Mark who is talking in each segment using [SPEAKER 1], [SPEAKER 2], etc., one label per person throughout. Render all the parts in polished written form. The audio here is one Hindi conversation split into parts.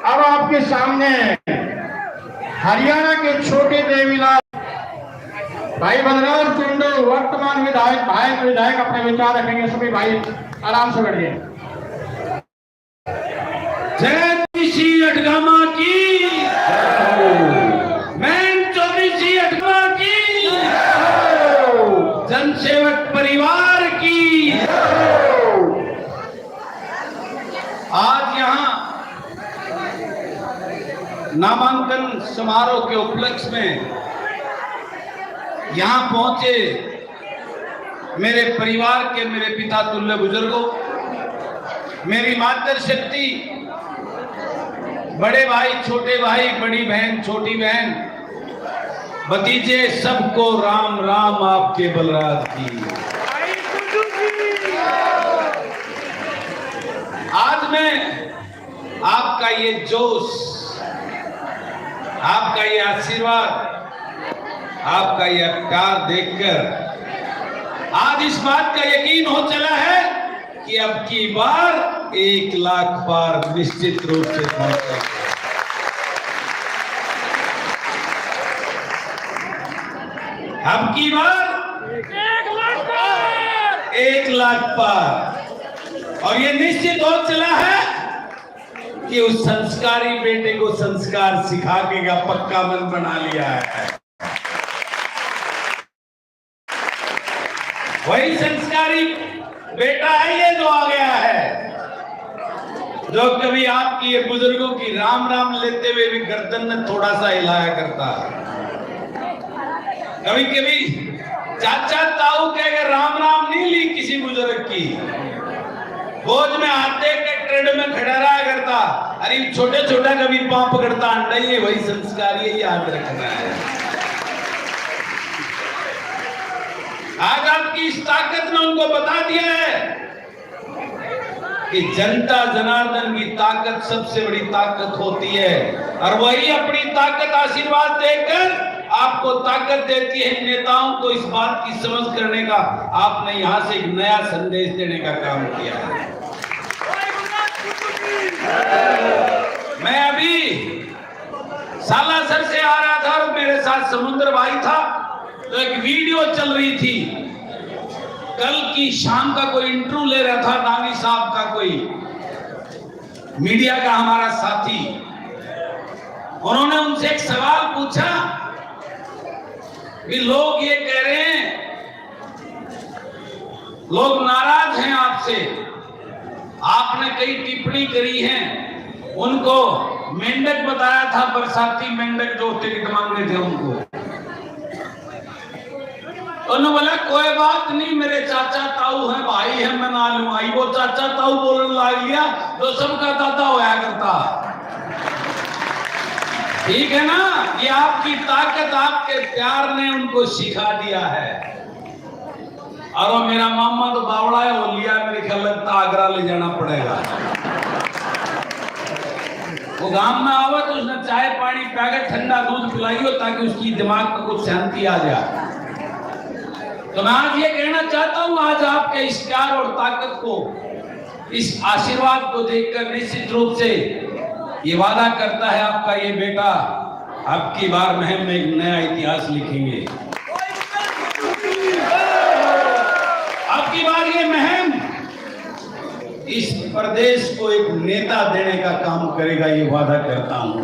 [SPEAKER 1] अब आपके सामने हरियाणा के छोटे देवीलाल भाई बलराज कुंडू वर्तमान विधायक अपने विचार रखेंगे। सभी भाई आराम से बैठिए।
[SPEAKER 2] जय श्री अठगामा की, मैं चौधरी अठगामा की, जनसेवक परिवार की। आज यहाँ नामांकन समारोह के उपलक्ष्य में यहाँ पहुंचे मेरे परिवार के, मेरे पिता तुल्य बुजुर्गों, मेरी मातृशक्ति, बड़े भाई, छोटे भाई, बड़ी बहन, छोटी बहन, भतीजे, सबको राम राम आपके बलराज की। आज मैं आपका ये जोश, आपका ये आशीर्वाद, आपका यह प्यार देखकर आज इस बात का यकीन हो चला है कि अब की बार 1 लाख पार निश्चित रूप से पहुंचेगा। अब की बार 1 लाख पार, और ये निश्चित हो चला है कि उस संस्कारी बेटे को संस्कार सिखा के का पक्का मन बना लिया है। वही संस्कारी बेटा है ये जो आ गया है, जो कभी आपकी ये बुजुर्गों की राम राम लेते हुए भी गर्दन में थोड़ा सा हिलाया करता। कभी कभी चाचा ताऊ कहकर राम राम नहीं ली किसी बुजुर्ग की, बोझ में आते के ट्रेड में खड़ा रहा करता। अरे छोटे छोटा कभी पांव पकड़ता अंडा, ये वही संस्कारी है, याद रखना है। आज आपकी इस ताकत ने उनको बता दिया है कि जनता जनार्दन की ताकत सबसे बड़ी ताकत होती है, और वही अपनी ताकत आशीर्वाद देकर आपको ताकत देती है। नेताओं को इस बात की समझ करने का आपने यहां से एक नया संदेश देने का काम किया है। मैं अभी सालासर से आ रहा था और मेरे साथ समुद्र भाई था, तो एक वीडियो चल रही थी। कल की शाम का कोई इंटरव्यू ले रहा था नानी साहब का, कोई मीडिया का हमारा साथी। उन्होंने उनसे एक सवाल पूछा कि लोग ये कह रहे हैं, लोग नाराज हैं आपसे, आपने कई टिप्पणी करी है, उनको मेंढक बताया था, बरसाती मेंढक जो टिकट मांग रहे थे उनको। उन्होंने बोला कोई बात नहीं, मेरे चाचा ताऊ हैं, भाई हैं, मैं ना लूं आई। वो चाचा ताऊ बोलने लग गया तो सबका दादा होया करता। ठीक है ना, ये आपकी ताकत, आपके प्यार ने उनको सिखा दिया है। और वो मेरा मामा तो बावड़ा है, वो लिया मेरे ख्याल लगता आगरा ले जाना पड़ेगा। वो गांव में आवे तो उसने चाय पानी पिलाकर ठंडा दूध पिलाइयो ताकि उसकी दिमाग में कुछ शांति आ जाए। तो मैं आज ये कहना चाहता हूं, आज आपके इस प्यार और ताकत को, इस आशीर्वाद को देखकर निश्चित रूप से ये वादा करता है आपका ये बेटा, अब की बार महम में एक नया इतिहास लिखेंगे। अब की बार ये महम इस प्रदेश को एक नेता देने का काम करेगा, ये वादा करता हूं।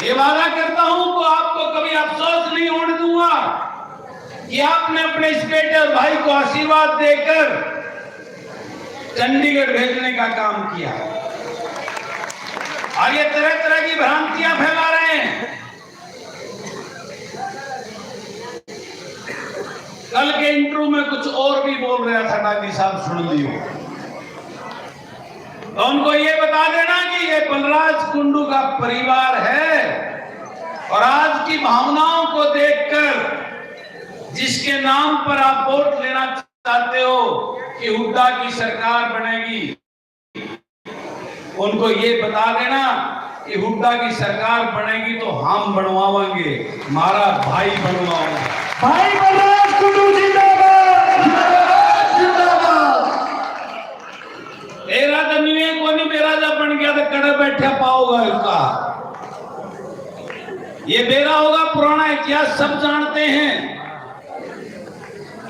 [SPEAKER 2] ये वादा करता हूं तो आपको कभी अफसोस नहीं होने दूंगा कि आपने अपने इस बेटे और भाई को आशीर्वाद देकर चंडीगढ़ भेजने का काम किया। और ये तरह तरह की भ्रांतियां फैला रहे हैं। कल के इंटरव्यू में कुछ और भी बोल रहा था नागी साहब, सुन लियो। तो उनको ये बता देना कि ये बलराज कुंडू का परिवार है, और आज की भावनाओं को देखकर जिसके नाम पर आप वोट लेना चाहते हो कि हुड्डा की सरकार बनेगी, उनको ये बता देना कि हुड्डा की सरकार बनेगी तो हम बनवाएंगे, हमारा भाई बनवाएंगे।
[SPEAKER 1] भाई बलराज कुंडू जिंदाबाद, जिंदाबाद।
[SPEAKER 2] मेरा तो नहीं है, कोई नहीं मेरा जब कड़े बैठे पाओगा इसका। ये बेरा होगा, पुराना इतिहास सब जानते हैं।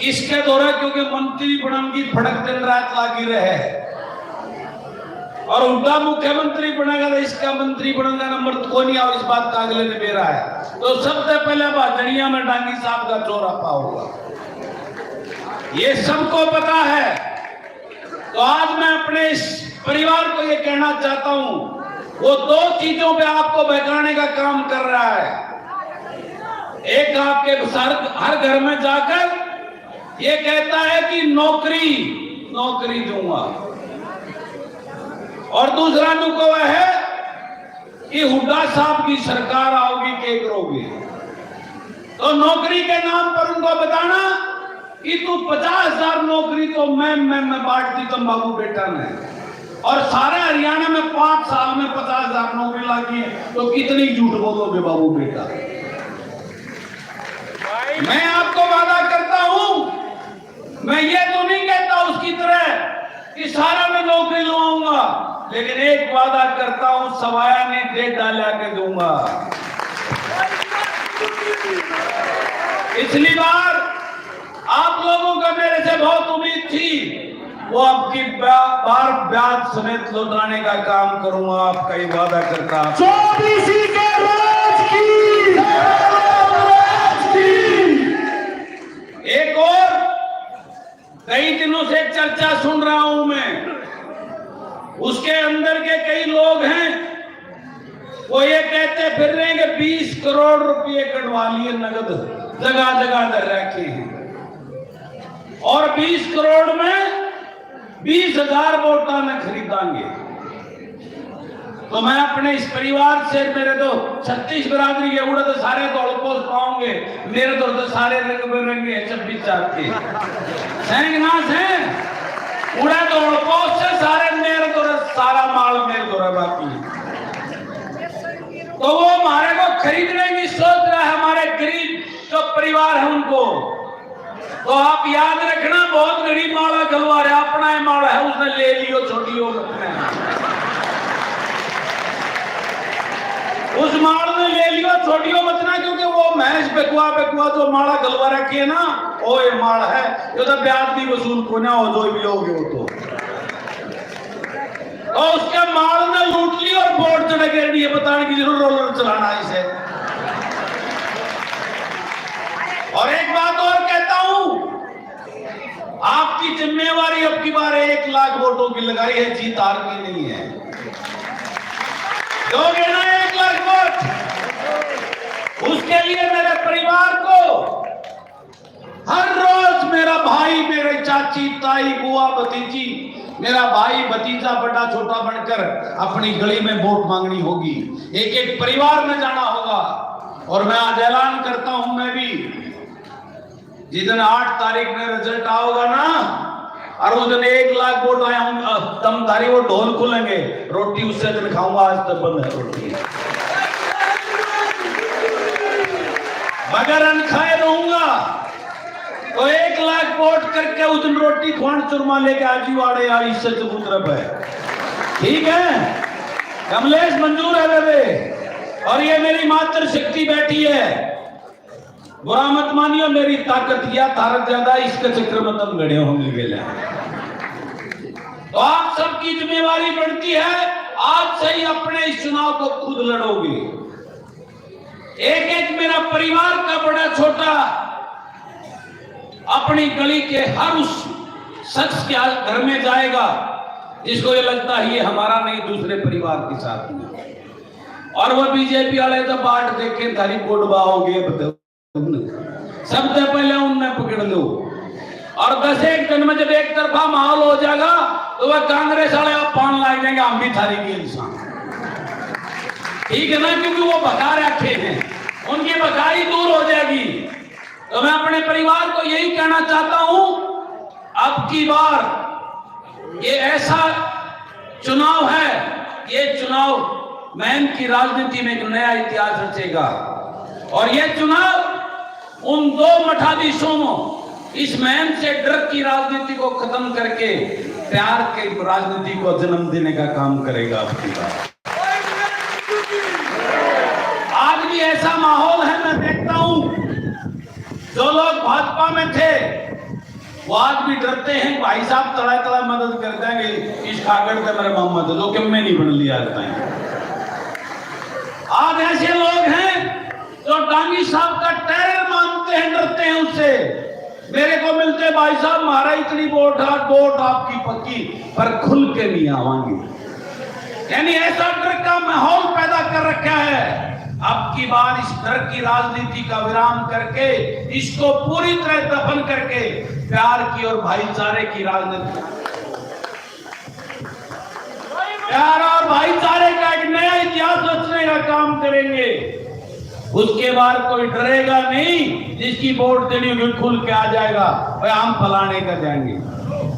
[SPEAKER 2] इसके दौरान क्योंकि मंत्री बनने की फड़क दिन रात लागी रहे और उल्टा मुख्यमंत्री बनेगा तो इसका मंत्री बनने नंबर को नहीं आओ, इस बात का अगले ने बेरा है। तो सबसे पहले भाजड़िया में डांगी साहब का चौरापा होगा, ये सबको पता है। तो आज मैं अपने इस परिवार को ये कहना चाहता हूं, वो दो चीजों पे आपको बहकाने का काम कर रहा है। एक आपके हर घर में जाकर ये कहता है कि नौकरी दूंगा, और दूसरा नुको है कि हुड्डा साहब की सरकार आओगी के करोगे। तो नौकरी के नाम पर उनको बताना कि तू 50,000 नौकरी तो मैं बांट दी तुम बाबू बेटा ने, और सारे हरियाणा में 5 साल में 50,000 नौकरी लगी है, तो कितनी झूठ बोलोगे बाबू बेटा। मैं आपको वादा करता हूं, मैं ये तो नहीं कहता उसकी तरह कि सारा मैं नौकरी लूंगा, लेकिन एक वादा करता हूं, सवाया नहीं दे डाला के दूंगा। पिछली बार आप लोगों का मेरे से बहुत उम्मीद थी, वो आपकी बार ब्याज समेत लौटाने का काम करूंगा, आपका ही वादा करता हूं।
[SPEAKER 1] 24 के राज की,
[SPEAKER 2] एक और कई दिनों से चर्चा सुन रहा हूं मैं, उसके अंदर के कई लोग हैं वो ये कहते फिर रहे कि 20 करोड़ रुपए कटवा लिए नगद, जगह जगह दर रखे हैं, और 20 करोड़ में 20,000 वोटा में खरीदांगे। तो मैं अपने इस परिवार से, मेरे तो 36 बिरादरी के उड़े तो सारे दौड़ पोस पाओगे, मेरे तो सारे रंग बिरंगे 26 के सेंगनास हैं, उड़े दौड़ पोस से सारे मेरे तो सारा माल मेरे तो बाकी। तो वो हमारे को खरीदने की सोच रहा है, हमारे गरीब जो परिवार है उनको। तो आप याद रखना, बहुत गरीब माल गलवा रहा, अपना माल है उसने ले लियो, छोटी हो उस माल ने ले लियो, छोटियों बचना, क्योंकि वो महज बेकुआ जो माला गलवा रखी है ना, वो ये माल है, जो तो ब्याज भी वसूल को ना हो, जो भी लोगे हो तो उसके माल ने लूट ली और बोर्ड चढ़ के लिए बताने की जरूर रोलर चलाना इसे। और एक बात और कहता हूं, आपकी जिम्मेवारी अब की बार 1 लाख वोटों की लगाई है, जीत हार की नहीं है। दोगे ना 1 लाख वोट? उसके लिए मेरे परिवार को हर रोज मेरा भाई, मेरे चाची, ताई, बुआ, भतीजी, मेरा भाई भतीजा बड़ा छोटा बनकर अपनी गली में वोट मांगनी होगी, एक एक परिवार में जाना होगा। और मैं आज ऐलान करता हूं, मैं भी जिस दिन 8 तारीख में रिजल्ट आओगा ना, और उस दिन 1 लाख वोट आया हूं, दमधारी वो ढोल खुलेंगे, रोटी उससे दिन खाऊंगा, आज तक बंद है रोटी, मगर अनखाए रहूंगा। तो 1 लाख वोट करके उस दिन रोटी खुआन चुरमा लेके आजीवाड़े या इससे चबूतरफ है, ठीक है? कमलेश मंजूर है बेबे, और ये मेरी मातृ शक्ति बैठी है, बुरा मत मानियो, मेरी ताकत या तारत ज्यादा, इसके चक्कर में तुम गड़े होंगे गेले। तो आप सबकी जिम्मेवारी बनती है, आज से ही अपने इस चुनाव को खुद लड़ोगे। एक एक मेरा परिवार का बड़ा छोटा अपनी गली के हर उस शख्स के घर में जाएगा जिसको ये लगता है ये हमारा नहीं, दूसरे परिवार के साथ में। और वो बीजेपी वाले तो बाट देखे थारी कोडबा हो गए, सबसे पहले उनमें पकड़ लो, और 10-1 दिन में जब एक तरफा माहौल हो जाएगा तो वह कांग्रेस वाले पान लाग जाएंगे, हम भी थारी के इंसान, ठीक है ना? क्योंकि वो भगा रखे हैं, उनकी भगाई दूर हो जाएगी। तो मैं अपने परिवार को यही कहना चाहता हूं, अब की बार ये ऐसा चुनाव है, ये चुनाव मैन की राजनीति में एक नया इतिहास रचेगा। और ये चुनाव उन 2 मठाधीशों, इस मैन से डर की राजनीति को खत्म करके प्यार के राजनीति को जन्म देने का काम करेगा आपकी बात। आज भी ऐसा माहौल है, मैं देखता हूं जो लोग भाजपा में थे वो आज भी डरते हैं, भाई साहब तड़ा तड़ा मदद कर देंगे इस कागड़ के मेरे मोहम्मद लोग में नहीं बन लिया जाता है। आज ऐसे लोग हैं जो डांगी साहब का टेरर मानते हैं, डरते हैं उससे। मेरे को मिलते भाई साहब मारा इतनी वोट आपकी पक्की पर खुल के नहीं आवांगे। यानी ऐसा डर का माहौल पैदा कर रखा है। अब की बार इस डर की राजनीति का विराम करके इसको पूरी तरह दफन करके प्यार की और भाईचारे की राजनीति, प्यार और भाईचारे का एक नया इतिहास रचने का काम करेंगे। उसके बाद कोई डरेगा नहीं, जिसकी वोट देनी होगी खुल के आ जाएगा और हम फलाने का जाएंगे।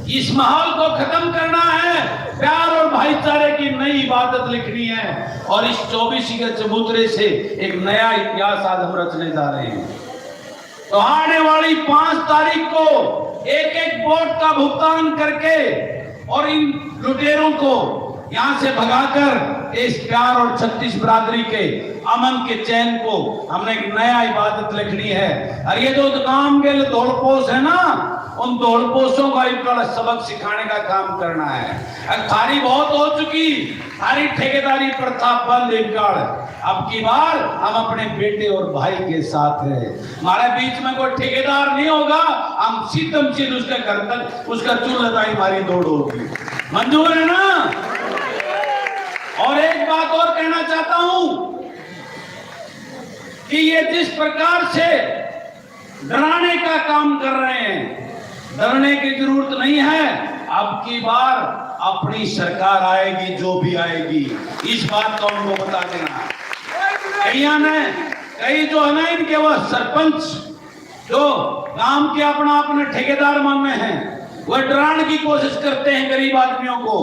[SPEAKER 2] इस माहौल को खत्म करना है, प्यार और भाईचारे की नई इबादत लिखनी है और इस 24 के चबूतरे से एक नया इतिहास आज हम रचने जा रहे हैं। तो आने वाली 5 तारीख को एक एक वोट का भुगतान करके और इन लुटेरों को यहां से भगाकर इस प्यार और छत्तीस बरादरी के अमन के चैन को हमने एक नया इबादत लिखनी है। और ये जो काम के दौड़पोश है ना, उन दौड़पोशों का एक सबक सिखाने का काम करना है। थारी बहुत हो चुकी, सारी ठेकेदारी प्रथा बंद एक अब की बार हम अपने बेटे और भाई के साथ हैं। हमारे बीच में कोई ठेकेदार नहीं होगा, हम सीधम सीध उसके घर तक उसका चूल्हा हमारी दौड़ होगी। मंजूर है ना? और एक बात और कहना चाहता हूं कि ये जिस प्रकार से डराने का काम कर रहे हैं, डरने की जरूरत नहीं है। अब की बार अपनी सरकार आएगी, जो भी आएगी, इस बात को उनको बता देना। कई जो है ना इनके वो सरपंच जो काम के अपना अपने ठेकेदार माने हैं, वह डराने की कोशिश करते हैं गरीब आदमियों को।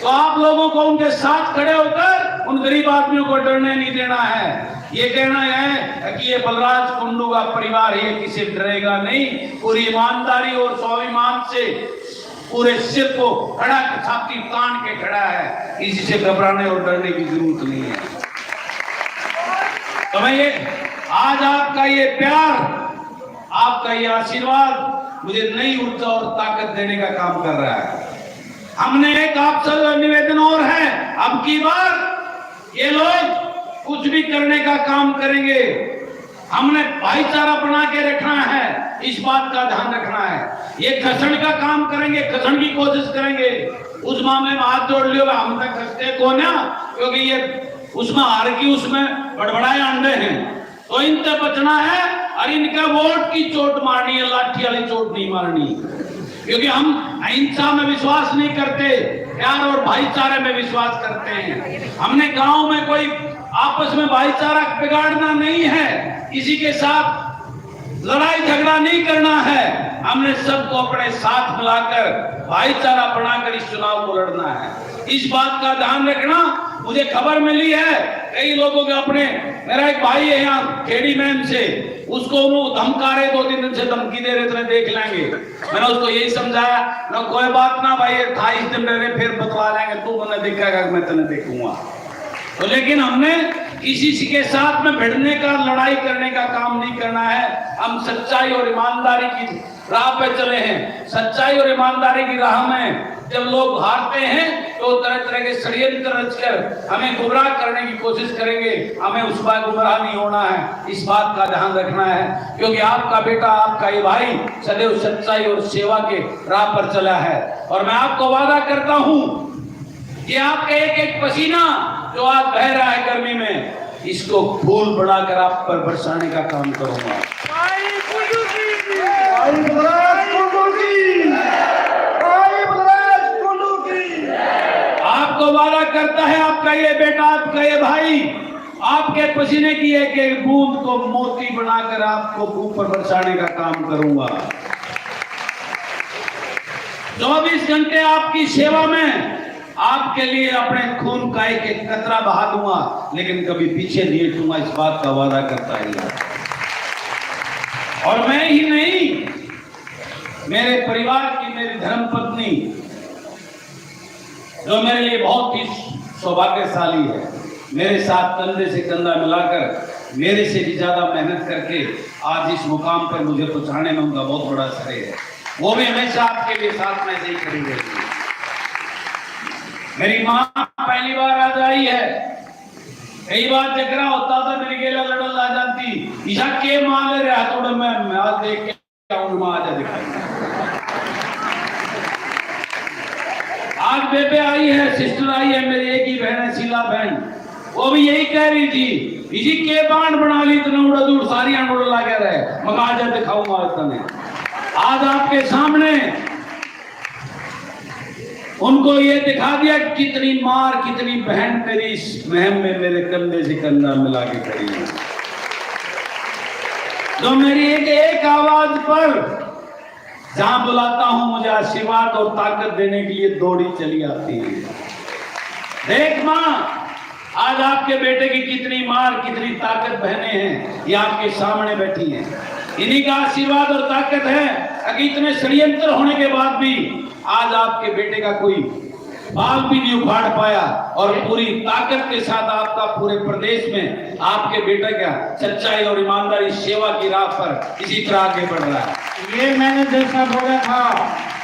[SPEAKER 2] तो आप लोगों को उनके साथ खड़े होकर उन गरीब आदमियों को डरने नहीं देना है। ये कहना है कि ये बलराज कुंडू का परिवार ये किसी डरेगा नहीं, पूरी ईमानदारी और स्वाभिमान से पूरे सिर को खड़ा छाती तान के खड़ा है, किसी से घबराने और डरने की जरूरत नहीं है। तो मैं ये आज आपका ये प्यार, आपका ये आशीर्वाद मुझे नई ऊर्जा और ताकत देने का काम कर रहा है। हमने एक आपसे निवेदन और है, अब की बार ये लोग कुछ भी करने का काम करेंगे, हमने भाईचारा बना के रखना है, इस बात का ध्यान रखना है। ये घसण का काम करेंगे, घसण की कोशिश करेंगे, उस मामले में हाथ जोड़ लियो, हम तक खसते को ना, क्योंकि ये उसमें हार की उसमें बड़बड़ाए अंडे हैं। तो इनसे बचना है और इनका वोट की चोट मारनी है, लाठी वाली चोट नहीं मारनी, क्योंकि हम अहिंसा में विश्वास नहीं करते, प्यार और भाईचारे में विश्वास करते हैं। हमने गांव में कोई आपस में भाईचारा बिगाड़ना नहीं है, किसी के साथ लड़ाई झगड़ा नहीं करना है। हमने सबको अपने साथ मिलाकर भाईचारा बनाकर इस चुनाव को लड़ना है। इस बात का ध्यान रखना। मुझे खबर मिली है कई लोगों के अपने, मेरा एक भाई है यहाँ खेड़ी मैन से, उसको वो धमका रहे, 2-3 दिन से धमकी दे रहे थे, देख लेंगे। मैंने उसको यही समझाया ना, कोई बात ना भाई, 28 दिन रहे फिर बतला लेंगे, तू मैंने देखा मैं तेने देखूंगा। तो लेकिन हमने किसी के साथ में भिड़ने का, लड़ाई करने का काम नहीं करना है। हम सच्चाई और ईमानदारी की राह पे चले हैं। सच्चाई और ईमानदारी की राह में जब लोग हारते हैं तो तरह तरह के षड्यंत्र रचकर हमें गुमराह करने की कोशिश करेंगे, हमें उस बार गुमराह नहीं होना है। इस बात का ध्यान रखना है, क्योंकि आपका बेटा, आपका ये भाई सदैव सच्चाई और सेवा के राह पर चला है। और मैं आपको वादा करता हूं कि आपका एक एक पसीना जो आज बह रहा है गर्मी में, इसको फूल बढ़ाकर आप पर बरसाने का काम करूंगा। आपको वादा करता है आपका ये बेटा, आपका ये भाई, आपके पसीने की एक एक बूंद को मोती बनाकर आपको ऊपर बरसाने का काम करूंगा। 24 घंटे आपकी सेवा में आपके लिए अपने खून का एक एक कतरा बहा दूंगा, लेकिन कभी पीछे नहीं हटूंगा, इस बात का वादा करता है। और मैं ही नहीं, मेरे परिवार की मेरी धर्मपत्नी जो मेरे लिए बहुत ही सौभाग्यशाली है। मेरे साथ कंधे से कंधा मिलाकर मेरे से भी ज्यादा मेहनत करके आज इस मुकाम पर मुझे पहुंचाने में उनका बहुत बड़ा श्रेय है। वो भी हमेशा आपके लिए साथ में से ही खड़ी रहती है। मेरी माँ पहली बार आज आई है, कई बार जगरा होता था मेरी गेला लड़ल आ जाती, ईशा के मां ले रहा थोड़ा मैं आज देख के आऊं मां आजा दिखाई। आज बेबे आई है, सिस्टर आई है, मेरी एक ही बहन है शीला बहन, वो भी यही कह रही थी इसी के बाण बना ली इतना उड़ा दूर सारी उड़ा लगे रहे मगर आजा दिखाऊंगा इतने। आज आपके सामने उनको ये दिखा दिया कितनी मार कितनी बहन मेरी इस महम में मेरे कंधे से कंधा मिला के खड़ी है। जो मेरी एक आवाज पर जहां बुलाता हूं मुझे आशीर्वाद और ताकत देने के लिए दौड़ी चली आती है। देख मां, आज आपके बेटे की कितनी मार कितनी ताकत बहनें हैं, ये आपके सामने बैठी हैं। इन्हीं का आशीर्वाद और ताकत है अगर इतने षड्यंत्र होने के बाद भी आज आपके बेटे का कोई बाल भी नहीं उखाड़ पाया और पूरी ताकत के साथ आपका पूरे प्रदेश में आपके बेटा का सच्चाई और ईमानदारी सेवा की राह पर इसी तरह आगे बढ़ रहा है।
[SPEAKER 1] ये मैंने जैसा बोला था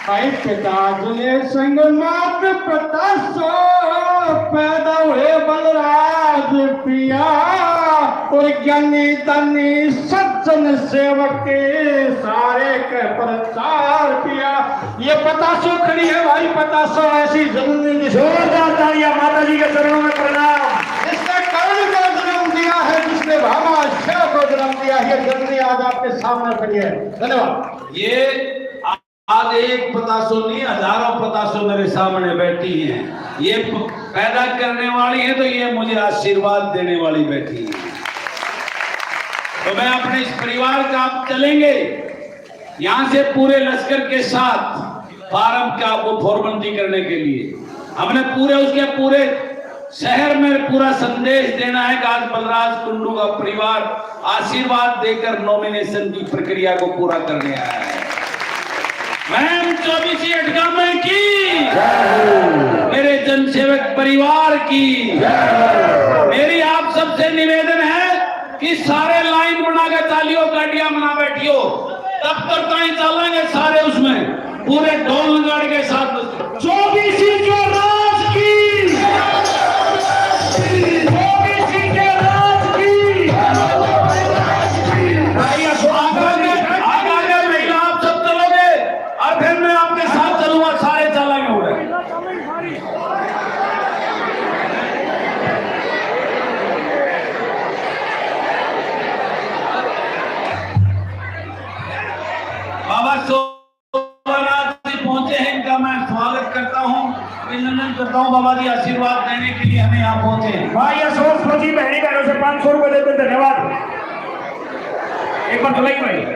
[SPEAKER 1] भाई, पिता जुले संग मात्र प्रतासो पैदा हुए बलराज पिया और ज्ञानी दानी सज्जन सेवक के सारे के प्रचार पिया। ये पतासो खड़ी है भाई, पतासो ऐसी जमीन जोरदार तालियां माता जी के चरणों में प्रणाम। जिसने कर्ण को जन्म दिया है, जिसने भामा शिव को जन्म दिया है, ये जननी आज आपके सामने खड़ी है। धन्यवाद।
[SPEAKER 2] ये आज एक पतासो नहीं हजारों पतासो मेरे सामने बैठी हैं। ये पैदा करने वाली है तो ये मुझे आशीर्वाद देने वाली बैठी है। तो मैं अपने इस परिवार का आप चलेंगे यहां से पूरे लश्कर के साथ फार्म का आपको फॉर्मेलिटी करने के लिए हमने पूरे उसके पूरे शहर में पूरा संदेश देना है कि आज बलराज कुंडू का परिवार आशीर्वाद देकर नॉमिनेशन की प्रक्रिया को पूरा करने आया है। मैं 24 अटकामे की मेरे जनसेवक परिवार की मेरी आप सबसे निवेदन है कि सारे लाइन बनाकर तालियों गाड़ियां बना बैठियो, तब तक ताई चलेंगे सारे उसमें पूरे ढोल नगाड़े के साथ। 24 के राज की, 24 के राज की। आगे महिला आप सब चलोगे और फिर मैं आपके साथ चलूंगा, सारे चलेंगे हो रहे। बाबा सोमनाथ जी पहुंचे हैं, इनका मैं स्वागत करता हूं, अभिनंदन करता हूं। बाबा जी आशीर्वाद देने के लिए हमें यहाँ पहुंचे हैं।
[SPEAKER 3] भाई अशोक फौजी बहनी बहनों से 500 रुपए देते, धन्यवाद। एक बार बुलाई भाई।